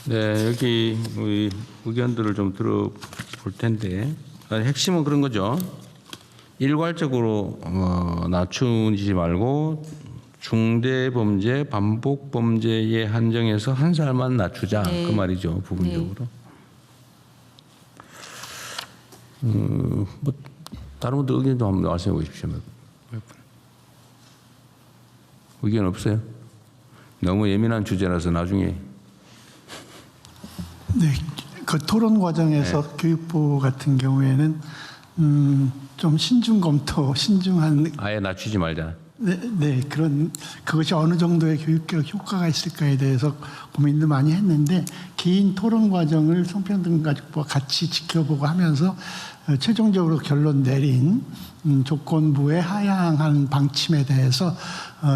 네, 여기 우리 의견들을 좀 들어볼 텐데 핵심은 그런 거죠. 일괄적으로 낮추지 말고 중대범죄, 반복범죄에 한정해서 한 살만 낮추자. 네. 그 말이죠, 부분적으로. 뭐 다른 분들 의견도 한번 말씀해 보십시오. 의견 없어요? 너무 예민한 주제라서 나중에. 네, 그 토론 과정에서 교육부 같은 경우에는 좀 신중 검토, 신중한 아예 낮추지 말자. 네, 그것이 어느 정도의 교육적 효과가 있을까에 대해서 고민도 많이 했는데 긴 토론 과정을 성평등가족부와 같이 지켜보고 하면서 최종적으로 결론 내린 조건부의 하향한 방침에 대해서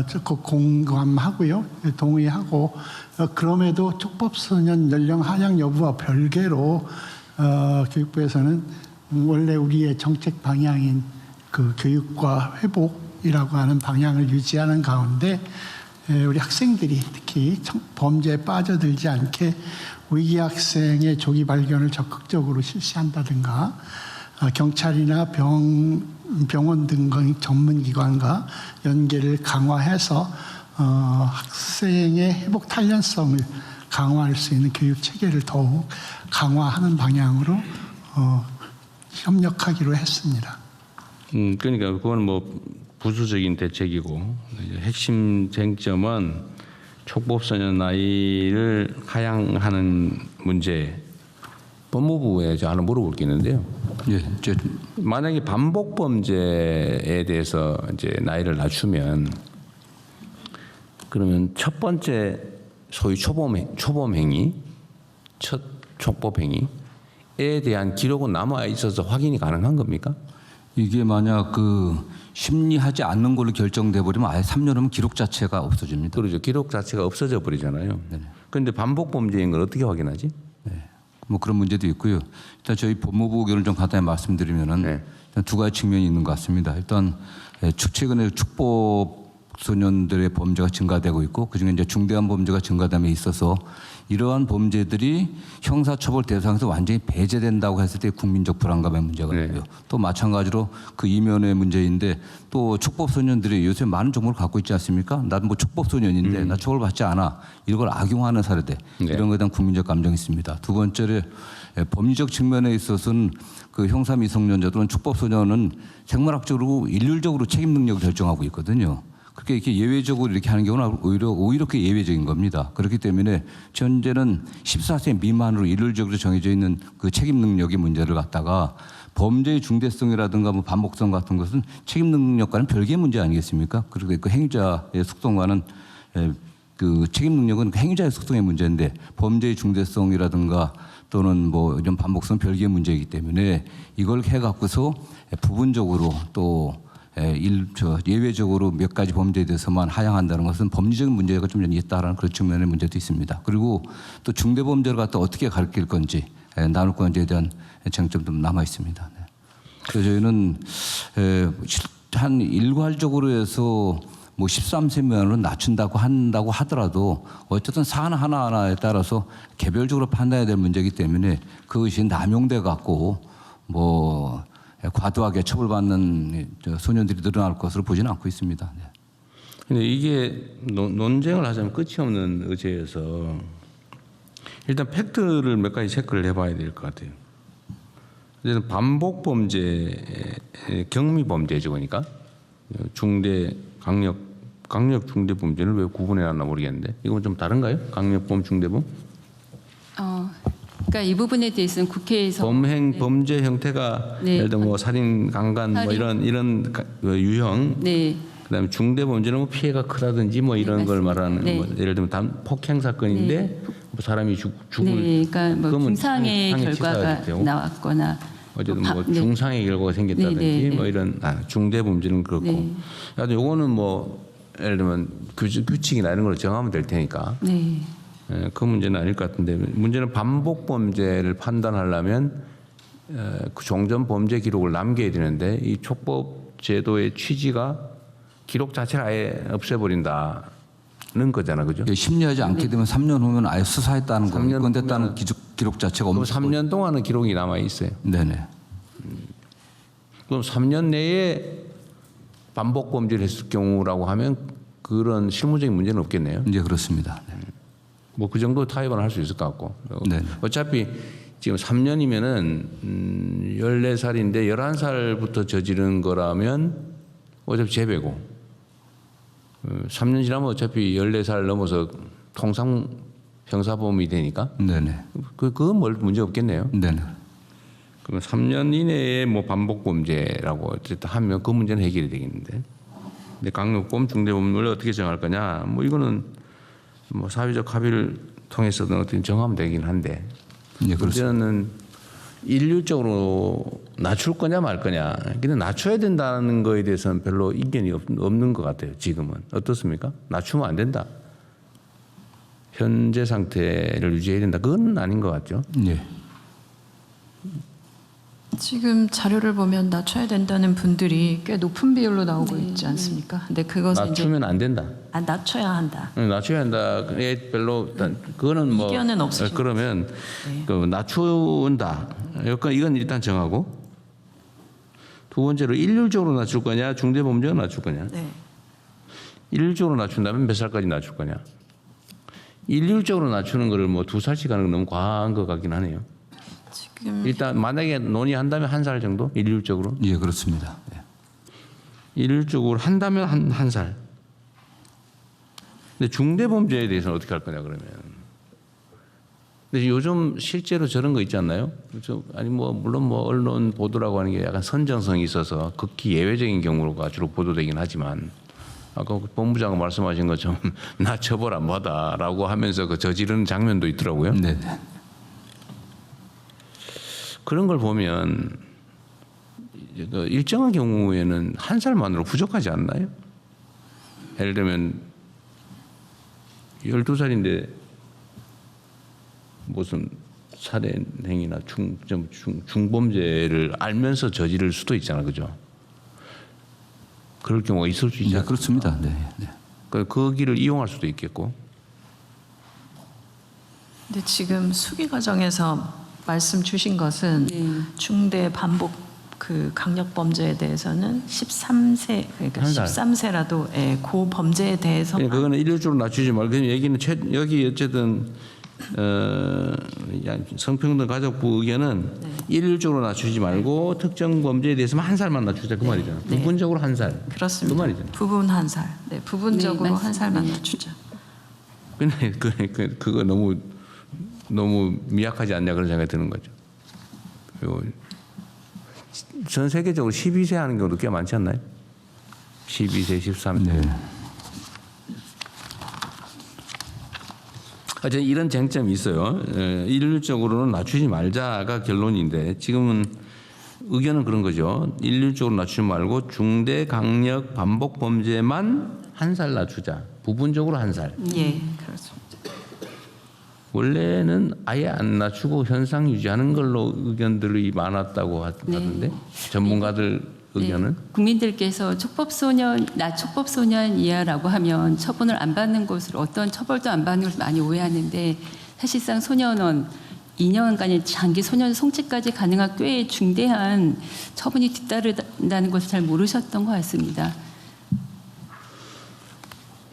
적극 공감하고요, 동의하고 그럼에도 촉법소년 연령 하향 여부와 별개로 교육부에서는 원래 우리의 정책 방향인 그 교육과 회복이라고 하는 방향을 유지하는 가운데 우리 학생들이 특히 범죄에 빠져들지 않게 위기 학생의 조기 발견을 적극적으로 실시한다든가 경찰이나 병원 등 전문기관과 연계를 강화해서 학생의 회복 탄력성을 강화할 수 있는 교육 체계를 더욱 강화하는 방향으로 협력하기로 했습니다. 그러니까 그건 뭐 부수적인 대책이고 핵심 쟁점은 촉법소년 나이를 하향하는 문제. 법무부에 저 하나 물어볼 게 있는데요. 예, 만약에 반복 범죄에 대해서 이제 나이를 낮추면 그러면 첫 번째 소위 초범 행위, 첫 촉법 행위에 대한 기록은 남아 있어서 확인이 가능한 겁니까? 이게 만약 그 심리하지 않는 걸로 결정돼 버리면 아예 3년이면 기록 자체가 없어집니다. 그러죠. 기록 자체가 없어져 버리잖아요. 그런데 반복 범죄인 걸 어떻게 확인하지? 뭐 그런 문제도 있고요. 일단 저희 법무부 의견을 좀 간단히 말씀드리면은 일단 두 가지 측면이 있는 것 같습니다. 일단 최근에 축법 소년들의 범죄가 증가되고 있고 그중에 이제 중대한 범죄가 증가됨에 있어서 이러한 범죄들이 형사처벌 대상에서 완전히 배제된다고 했을 때 국민적 불안감의 문제가 있고요. 또 마찬가지로 그 이면의 문제인데 또 촉법소년들이 요새 많은 정보를 갖고 있지 않습니까? 난 뭐 촉법소년인데 나 처벌받지 않아. 이걸 악용하는 사례들 이런 것에 대한 국민적 감정이 있습니다. 두 번째로 법리적 측면에 있어서는 그 형사 미성년자들은 촉법소년은 생물학적으로 일률적으로 책임 능력을 결정하고 있거든요. 그렇게 이렇게 예외적으로 이렇게 하는 경우는 오히려 그 예외적인 겁니다. 그렇기 때문에 현재는 14세 미만으로 일률적으로 정해져 있는 그 책임 능력의 문제를 갖다가 범죄의 중대성이라든가 뭐 반복성 같은 것은 책임 능력과는 별개의 문제 아니겠습니까? 그리고 그 행위자의 속성과는 그 책임 능력은 행위자의 속성의 문제인데 범죄의 중대성이라든가 또는 뭐 이런 반복성 별개의 문제이기 때문에 이걸 해갖고서 부분적으로 또 예외적으로 몇 가지 범죄에 대해서만 하향한다는 것은 법리적인 문제가 좀 있다라는 그런 측면의 문제도 있습니다. 그리고 또 중대 범죄를 갖다 어떻게 가르칠 건지 나눌 건지에 대한 쟁점도 남아 있습니다. 그래서 저희는 한 일괄적으로 해서 뭐 13세 미만으로 낮춘다고 한다고 하더라도 어쨌든 사안 하나하나에 따라서 개별적으로 판단해야 될 문제이기 때문에 그것이 남용돼 갖고 뭐 과도하게 처벌받는 소년들이 늘어날 것으로 보지는 않고 있습니다. 근데 이게 논쟁을 하자면 끝이 없는 의제여서 일단 팩트를 몇 가지 체크를 해봐야 될 것 같아요. 이제는 반복 범죄, 경미 범죄죠, 그러니까 중대 강력 중대 범죄를 왜 구분해놨나 모르겠는데 이건 좀 다른가요? 강력범 중대범? 그러니까 이 부분에 대해서는 국회에서 범죄 형태가 예를 들어 뭐 살인, 강간 뭐 이런 유형, 그다음에 중대 범죄는 뭐 피해가 크다든지 뭐 이런 걸 말하는 뭐 예를 들면 폭행 사건인데 뭐 사람이 죽을 그러니까 뭐 중상의 결과가 나왔거나 어쨌든 뭐 중상의 결과가 생겼다든지 뭐 이런 중대 범죄는 그렇고, 하여튼 요거는 뭐 예를 들면 규칙이나 이런 걸 정하면 될 테니까. 그 문제는 아닐 것 같은데 문제는 반복 범죄를 판단하려면 그 종전 범죄 기록을 남겨야 되는데 이 촉법 제도의 취지가 기록 자체를 아예 없애버린다. 거잖아, 그죠? 심리하지 않게 되면 3년 후면 아예 수사했다는 거, 3년 입건됐다는 기록 자체가 그럼 없는 3년 동안은 기록이 남아 있어요. 네네. 그럼 3년 내에 반복 범죄를 했을 경우라고 하면 그런 실무적인 문제는 없겠네요. 이제 그렇습니다. 네. 뭐 그 정도 타협은 할 수 있을 것 같고. 네. 어차피 지금 3년이면은 14살인데 11살부터 저지른 거라면 어차피 재배고 3년 지나면 어차피 14살 넘어서 통상 형사범이 되니까 네네. 그건 뭘 문제 없겠네요. 네네. 그러면 3년 이내에 뭐 반복 범죄라고 어쨌든 하면 그 문제는 해결이 되겠는데. 근데 강력범, 중대범을 어떻게 정할 거냐? 뭐 이거는 뭐 사회적 합의를 통해서든 어떻게 정하면 되긴 한데. 네, 그렇습니다. 문제는 일률적으로 낮출 거냐 말 거냐. 근데 낮춰야 된다는 거에 대해서는 별로 이견이 없는 것 같아요. 지금은 어떻습니까? 낮추면 안 된다. 현재 상태를 유지해야 된다. 그건 아닌 것 같죠. 네. 지금 자료를 보면 낮춰야 된다는 분들이 꽤 높은 비율로 나오고 있지 않습니까? 근데 그것은 이제 낮추면 안 된다. 낮춰야 한다. 낮춰야 한다. 별로 그거는 뭐 이견은 없으신 그러면 네. 그 낮춘다. 이건 일단 정하고 두 번째로 일률적으로 낮출 거냐, 중대범죄가 낮출 거냐. 네. 일률적으로 낮춘다면 몇 살까지 낮출 거냐. 일률적으로 낮추는 거를 뭐 2살씩 하는 건 너무 과한 것 같긴 하네요. 지금 일단 만약에 논의한다면 1살 정도 일률적으로. 예, 그렇습니다. 네. 일률적으로 한다면 한 살. 근데 중대범죄에 대해서는 어떻게 할 거냐 그러면. 근데 요즘 실제로 저런 거 있지 않나요? 아니 뭐 물론 뭐 언론 보도라고 하는 게 약간 선정성이 있어서 극히 예외적인 경우가 주로 보도되긴 하지만 아까 본부장가 말씀하신 것처럼 나 처벌 안 받아라고 하면서 그 저지르는 장면도 있더라고요. 네. 그런 걸 보면 일정한 경우에는 1살만으로 부족하지 않나요? 예를 들면 12살인데 무슨 살해 행위나 중범죄를 알면서 저지를 수도 있잖아, 그죠? 그럴 경우가 있을 수 네, 있잖아요. 그렇습니다. 네. 네. 그 길을 이용할 수도 있겠고. 근데 지금 수기 과정에서 말씀 주신 것은 네. 중대 반복 그 강력 범죄에 대해서는 13세 그러니까 한 살. 13세라도 예, 그 범죄에 대해서 그거는 일률적으로 낮추지 말고 그냥 얘기는 여기 어쨌든 성평등 가족부 의견은 일률적으로 낮추지 말고 특정 범죄에 대해서만 1살만 낮추자 그 말이잖아. 네. 부분적으로 1살. 그렇습니다. 그 말이잖아. 부분 한 살. 네, 부분적으로 네, 한 살만 맞습니다. 낮추자. 근데 그거 너무 미약하지 않냐 그런 생각이 드는 거죠. 그리고 전 세계적으로 12세 하는 경우도 꽤 많지 않나요? 12세, 13세. 네. 어쨌든 이런 쟁점이 있어요. 일률적으로는 낮추지 말자가 결론인데 지금은 의견은 그런 거죠. 일률적으로 낮추지 말고 중대 강력 반복 범죄만 1살 낮추자. 부분적으로 1살. 예, 그렇습니다. 원래는 아예 안 낮추고 현상 유지하는 걸로 의견들이 많았다고 하던데 전문가들 의견은. 네, 국민들께서 촉법소년 이하라고 하면 처분을 안 받는 것으로 어떤 처벌도 안 받는 것을 많이 오해하는데 사실상 소년원 2년간의 장기 소년 송치까지 가능한 꽤 중대한 처분이 뒤따른다는 것을 잘 모르셨던 것 같습니다.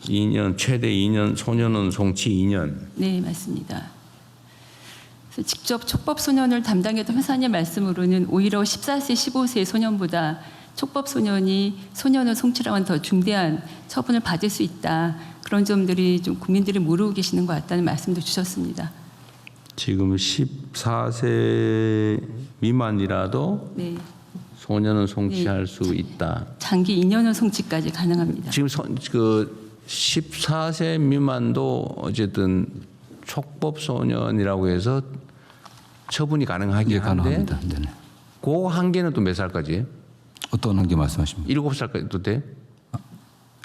2년 최대 2년 소년원 송치 2년. 네, 맞습니다. 그래서 직접 촉법소년을 담당했던 회사님 말씀으로는 오히려 14세, 15세 소년보다 촉법소년이 소년을 송치랑은 더 중대한 처분을 받을 수 있다. 그런 점들이 좀 국민들이 모르고 계시는 것 같다는 말씀도 주셨습니다. 지금 14세 미만이라도 네, 소년은 송치할 수 있다. 장기 2년은 송치까지 가능합니다. 지금 그 14세 미만도 어쨌든 촉법 소년이라고 해서 처분이 가능하긴 예, 한데 가능합니다. 네네. 그 한계는 또 몇 살까지예요? 어떤 한게 말씀하십니까? 7살까지도 돼?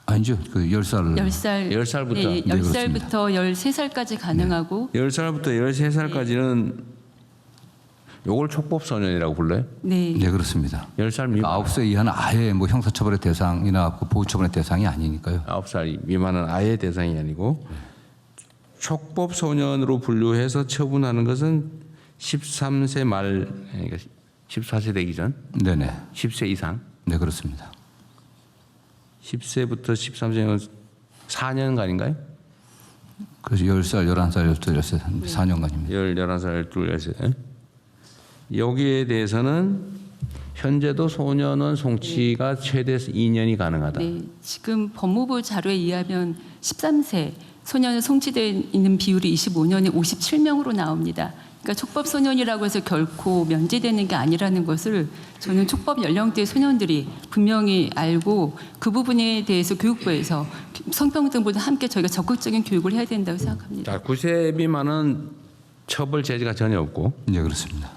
아니죠. 그 10살. 10살부터. 네, 네, 10살부터 13살까지 가능하고 10살부터 13살까지는 요걸 촉법 소년이라고 불러요? 네. 네, 그렇습니다. 10살 미만. 9세 이하는 아예 뭐 형사처벌의 대상이나 그 보호처분의 대상이 아니니까요. 9살 미만은 아예 대상이 아니고 촉법 소년으로 분류해서 처분하는 것은 13세 말 그러니까 14세 되기 전 네네. 10세 이상 네, 그렇습니다. 10세부터 13세는 4년간인가요? 그래서 10살, 11살, 12살, 4년간입니다. 11살, 12살. 여기에 대해서는 현재도 소년원 송치가 최대 2년이 가능하다. 네, 지금 법무부 자료에 의하면 13세 소년은 송치되어 있는 비율이 25년에 57명으로 나옵니다. 그러니까 촉법 소년이라고 해서 결코 면제되는 게 아니라는 것을 저는 촉법 연령대 소년들이 분명히 알고 그 부분에 대해서 교육부에서 성평등보다 함께 저희가 적극적인 교육을 해야 된다고 생각합니다. 자, 9세 미만은 처벌 제지가 전혀 없고 네, 그렇습니다.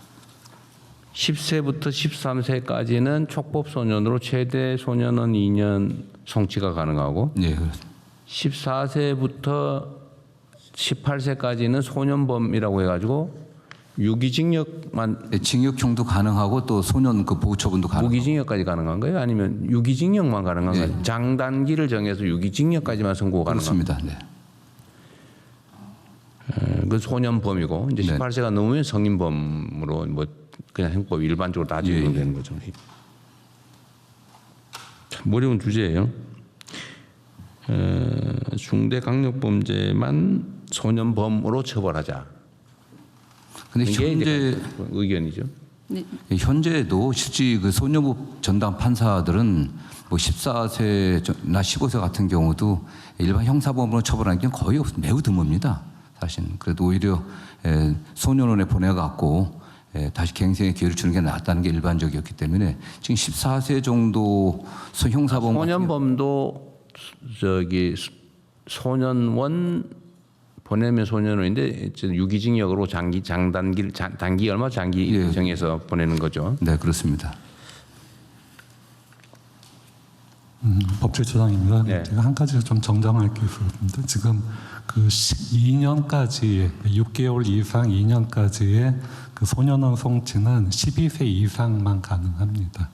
10세부터 13세까지는 촉법 소년으로 최대 소년원 2년 송치가 가능하고 네, 그렇습니다. 14세부터 18세까지는 소년범이라고 해가지고 유기징역만 네, 징역형도 가능하고 또 소년 그 보호처분도 가능하고. 무기징역까지 가능한 거예요? 아니면 유기징역만 가능한 네. 거예요? 장단기를 정해서 유기징역까지만 선고가 가능한 거예요? 그렇습니다. 네. 그 소년범이고 이제 네. 18세가 넘으면 성인범으로 뭐 그냥 형법 일반적으로 다 적용되는 거죠. 참 어려운 주제예요. 중대강력범죄만 소년범으로 처벌하자. 근데 이게 현재 이제 의견이죠. 네, 현재도 실제 그 소년법 전담 판사들은 뭐 14세나 15세 같은 경우도 일반 형사범으로 처벌하는 게 거의 매우 드뭅니다. 사실 그래도 오히려 소년원에 보내갖고 다시 갱생의 기회를 주는 게 낫다는 게 일반적이었기 때문에 지금 14세 정도 형사범 소년범도 저기 소년원 보내면 소년원인데 유기징역으로 단기 얼마 장기 예. 정해서 보내는 거죠. 네, 그렇습니다. 법제처장입니다. 네. 제가 한 가지 좀 정정할 게 있습니다. 지금 그 12년까지 6개월 이상 2년까지의 그 소년원 송치는 12세 이상만 가능합니다.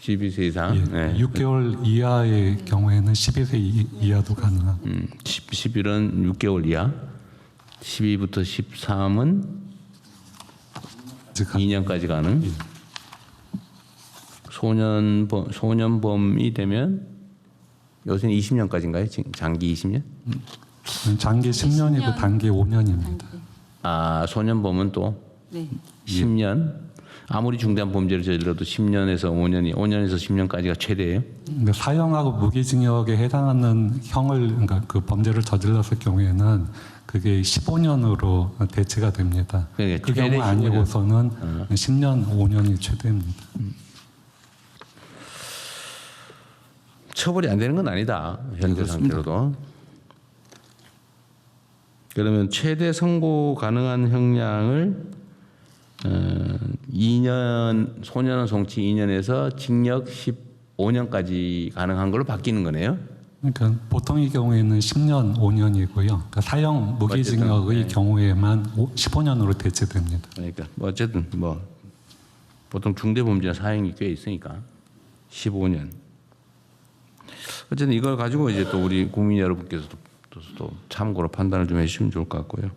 12세 이상. 예, 네. 6개월 이하의 경우에는 12세 이하도 가능합니다. 11은 6개월 이하. 12부터 13은 2년까지 가능. 소년범이 되면 요새는 20년까지인가요? 장기 20년? 장기 10년이고 10년. 단기 5년입니다. 아, 소년범은 또 네. 10년. 아무리 중대한 범죄를 저질러도 10년에서 5년에서 10년까지가 최대예요. 근데 사형하고 무기징역에 해당하는 형을 그러니까 그 범죄를 저질렀을 경우에는 그게 15년으로 대체가 됩니다. 그러니까 그 최대 경우 15년. 아니고서는 10년, 5년이 최대입니다. 처벌이 안 되는 건 아니다. 현재 그렇습니다. 상태로도. 그러면 최대 선고 가능한 형량을 2년 소년원 송치 2년에서 징역 15년까지 가능한 걸로 바뀌는 거네요. 그러니까 보통의 경우에는 10년, 5년이고요. 그러니까 사형 무기징역의 어쨌든, 네. 경우에만 15년으로 대체됩니다. 그러니까 뭐 어쨌든 뭐 보통 중대범죄나 사형이 꽤 있으니까 15년. 어쨌든 이걸 가지고 이제 또 우리 국민 여러분께서도 또 참고로 판단을 좀 해주시면 좋을 것 같고요.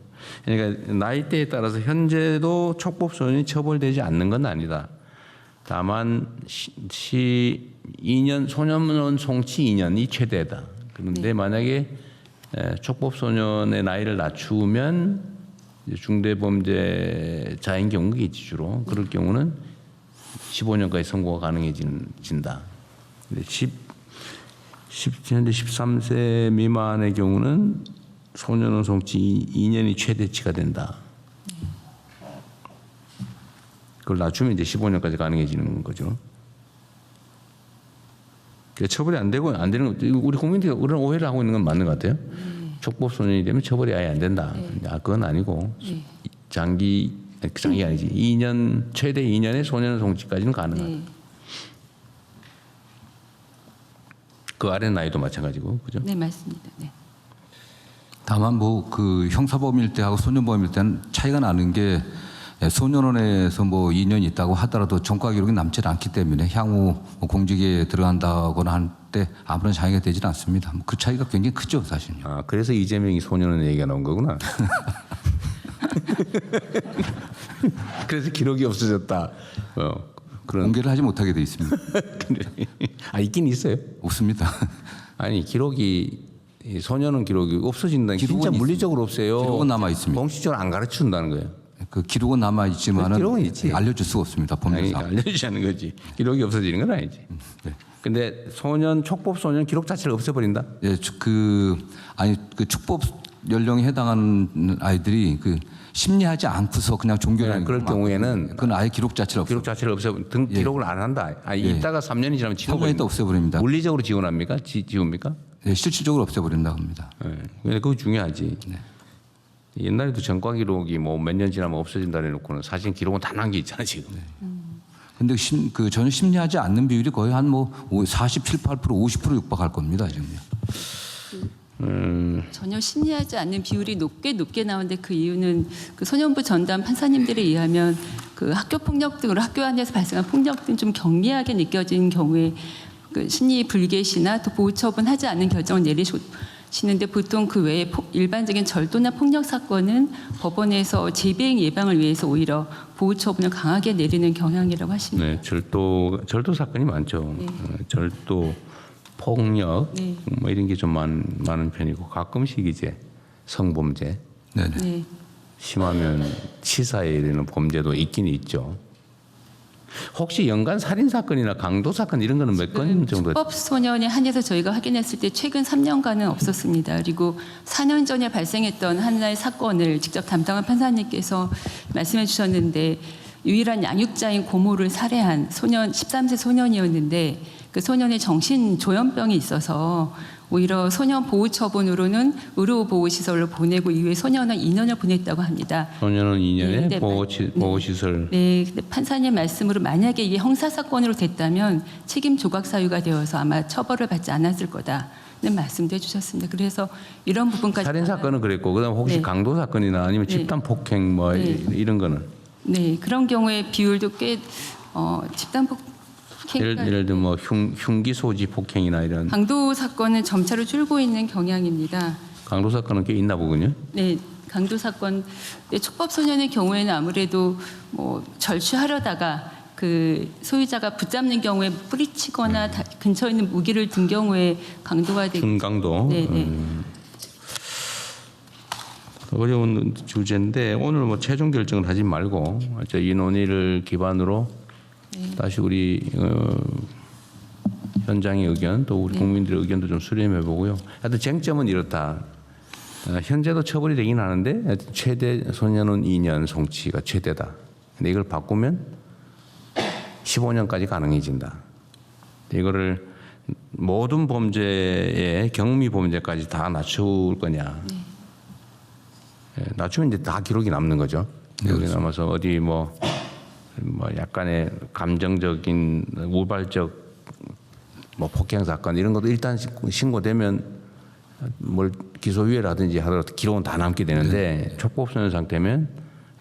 그러니까 나이대에 따라서 현재도 촉법 소년이 처벌되지 않는 건 아니다. 다만 2년 소년원 송치 2년이 최대다. 그런데 만약에 촉법 소년의 나이를 낮추면 중대범죄자인 경우가 있지 주로. 그럴 경우는 15년까지 선고가 가능해진다. 근데 현재 13세 미만의 경우는 소년원 송치 2년이 최대치가 된다. 그걸 낮추면 이제 15년까지 가능해지는 거죠. 그러니까 처벌이 안 되고 안 되는 거 우리 국민들이 그런 오해를 하고 있는 건 맞는 것 같아요. 촉법 소년이 되면 처벌이 아예 안 된다. 아, 그건 아니고 장기 아니지. 2년 최대 2년의 소년원 송치까지는 가능하다. 네. 그 아래 나이도 마찬가지고 그죠? 네, 맞습니다. 네. 다만 뭐 그 형사범일 때하고 소년범일 때는 차이가 나는 게 소년원에서 뭐 2년 있다고 하더라도 전과 기록이 남지 않기 때문에 향후 뭐 공직에 들어간다거나 할 때 아무런 장애가 되질 않습니다. 그 차이가 굉장히 크죠, 사실요. 아, 그래서 이재명이 소년원 얘기가 나온 거구나. 그래서 기록이 없어졌다. 그런. 공개를 하지 못하게 돼 있습니다. 아, 있긴 있어요. 없습니다. 아니, 기록이 이 소년원 기록이 없어진다는 게 진짜 기록은 물리적으로 없어요. 기록은 남아 있습니다. 공식적으로 안 가르쳐준다는 거예요. 그 기록은 남아 있지만은 기록은 있지. 알려줄 수가 없습니다. 아니, 법률상. 알려주자는 거지. 기록이 없어지는 건 아니지. 네. 근데 촉법 소년 기록 자체를 없애버린다? 예, 그 축법 연령에 해당하는 아이들이 그 심리하지 않고서 그냥 종교라는 그럴 경우에는 그건 아예 기록 자체를 기록 자체를 없애버린 기록을 안 한다. 있다가 3년이 지나면 3년이 또 없애버립니다. 물리적으로 지원합니까? 지웁니까? 예, 실질적으로 없애버린다고 합니다. 네. 근데 그거 중요하지. 네. 옛날에도 전과 기록이 뭐 몇 년 지나면 없어진다 해놓고는 사실 기록은 다 남겨 있잖아 지금. 근데 전혀 심리하지 않는 비율이 거의 한 뭐 47, 8%, 50% 육박할 겁니다 지금요. 전혀 심리하지 않는 비율이 높게 나오는데 그 이유는 그 소년부 전담 판사님들에 의하면 그 학교 폭력 등으로 학교 안에서 발생한 폭력 등 좀 경미하게 느껴진 경우에 그 심리 불개시나 또 보호 처분하지 않는 결정을 내리시는데 보통 그 외에 일반적인 절도나 폭력 사건은 법원에서 재배행 예방을 위해서 오히려 보호 처분을 강하게 내리는 경향이라고 하십니다. 네, 절도 사건이 많죠. 절도, 폭력 네. 뭐 이런 게 좀 많은 편이고 가끔씩 이제 성범죄, 네네. 네. 심하면 치사에 이르는 범죄도 있긴 있죠. 혹시 연간 살인 사건이나 강도 사건 이런 거는 몇 건 정도? 촉법 소년에 한해서 저희가 확인했을 때 최근 3년간은 없었습니다. 그리고 4년 전에 발생했던 하나의 사건을 직접 담당한 판사님께서 말씀해 주셨는데 유일한 양육자인 고모를 살해한 소년 13세 소년이었는데 그 소년의 정신 조현병이 있어서 오히려 소년 보호 처분으로는 의료 보호 시설로 보내고 이후에 소년은 2년을 보냈다고 합니다. 소년은 2년에 네, 보호 시설. 네, 근데 판사님 말씀으로 만약에 이게 형사 사건으로 됐다면 책임 조각 사유가 되어서 아마 처벌을 받지 않았을 거다는 말씀도 해주셨습니다. 그래서 이런 부분까지 살인 사건은 그랬고 그다음 혹시 네. 강도 사건이나 아니면 네. 집단 폭행 뭐 네. 이런 거는 네 그런 경우에 비율도 꽤 집단 폭행 예를 들면 뭐 흉기 소지 폭행이나 이런 강도 사건은 점차로 줄고 있는 경향입니다. 강도 사건은 꽤 있나 보군요. 네, 강도 사건. 네, 촉법 소년의 경우에는 아무래도 뭐 절취하려다가 그 소유자가 붙잡는 경우에 뿌리치거나 근처에 있는 무기를 든 경우에 강도가 되고. 중강도. 네, 네. 어려운 주제인데 오늘 뭐 최종 결정을 하지 말고 이 논의를 기반으로 다시 우리 현장의 의견 또 우리 국민들의 의견도 좀 수렴해 보고요. 하여튼 쟁점은 이렇다. 현재도 처벌이 되긴 하는데 최대 소년은 2년 송치가 최대다. 근데 이걸 바꾸면 15년까지 가능해진다. 이거를 모든 범죄의 경미 범죄까지 다 낮출 거냐. 낮추면 이제 다 기록이 남는 거죠. 기록이 남아서 어디 뭐 약간의 감정적인 우발적 뭐 폭행 사건 이런 것도 일단 신고되면 뭘 기소유예라든지 하더라도 기록은 다 남게 되는데 촉법소년 상태면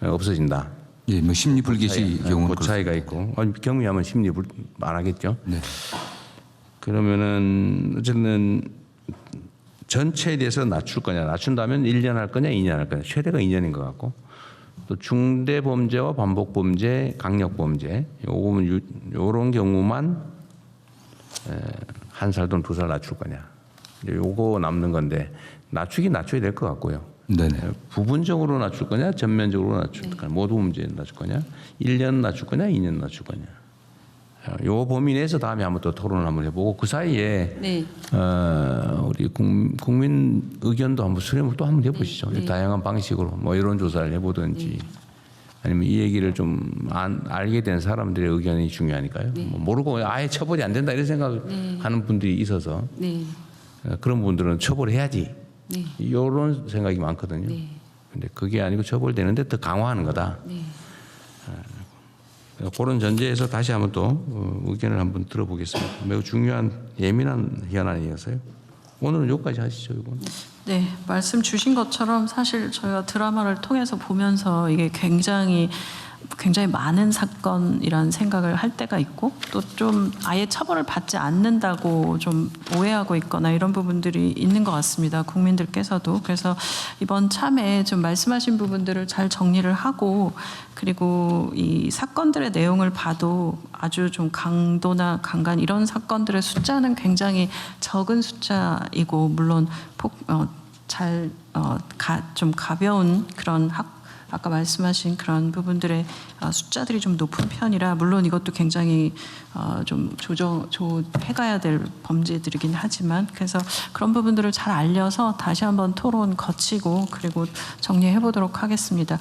없어진다. 예, 뭐 심리 불개시 경우는 그 차이가 있고 경미하면 심리 안 하겠죠. 네. 그러면은 어쨌든 전체에 대해서 낮출 거냐, 낮춘다면 1년 할 거냐, 2년 할 거냐, 최대가 2년인 것 같고 또 중대 범죄와 반복 범죄, 강력 범죄 요런 경우만 1살 또는 2살 낮출 거냐, 요거 남는 건데 낮추긴 낮춰야 될 것 같고요. 네네. 부분적으로 낮출 거냐, 전면적으로 낮출 거냐, 모두 범죄 낮출 거냐, 1년 낮출 거냐, 2년 낮출 거냐. 요 범위 내에서 다음에 한번 또 토론을 한번 해보고 그 사이에 네. 우리 국민 의견도 한번 수렴을 또 한번 해보시죠. 네. 다양한 방식으로 뭐 이런 조사를 해보든지 아니면 이 얘기를 좀 알게 된 사람들의 의견이 중요하니까요. 뭐 모르고 아예 처벌이 안 된다 이런 생각하는 분들이 있어서 네. 그런 분들은 처벌해야지 네. 이런 생각이 많거든요. 네. 근데 그게 아니고 처벌되는데 더 강화하는 거다. 네. 그런 전제에서 다시 한번 또 의견을 한번 들어보겠습니다. 매우 중요한 예민한 현안이어서요. 오늘은 여기까지 하시죠. 이건. 네, 말씀 주신 것처럼 사실 저희가 드라마를 통해서 보면서 이게 굉장히 많은 사건이라는 생각을 할 때가 있고 또 좀 아예 처벌을 받지 않는다고 좀 오해하고 있거나 이런 부분들이 있는 것 같습니다. 국민들께서도. 그래서 이번 참에 좀 말씀하신 부분들을 잘 정리를 하고 그리고 이 사건들의 내용을 봐도 아주 좀 강도나 강간 이런 사건들의 숫자는 굉장히 적은 숫자이고 물론 좀 가벼운 그런 아까 말씀하신 그런 부분들의 숫자들이 좀 높은 편이라 물론 이것도 굉장히 좀 조정해가야 될 범죄들이긴 하지만 그래서 그런 부분들을 잘 알려서 다시 한번 토론 거치고 그리고 정리해 보도록 하겠습니다.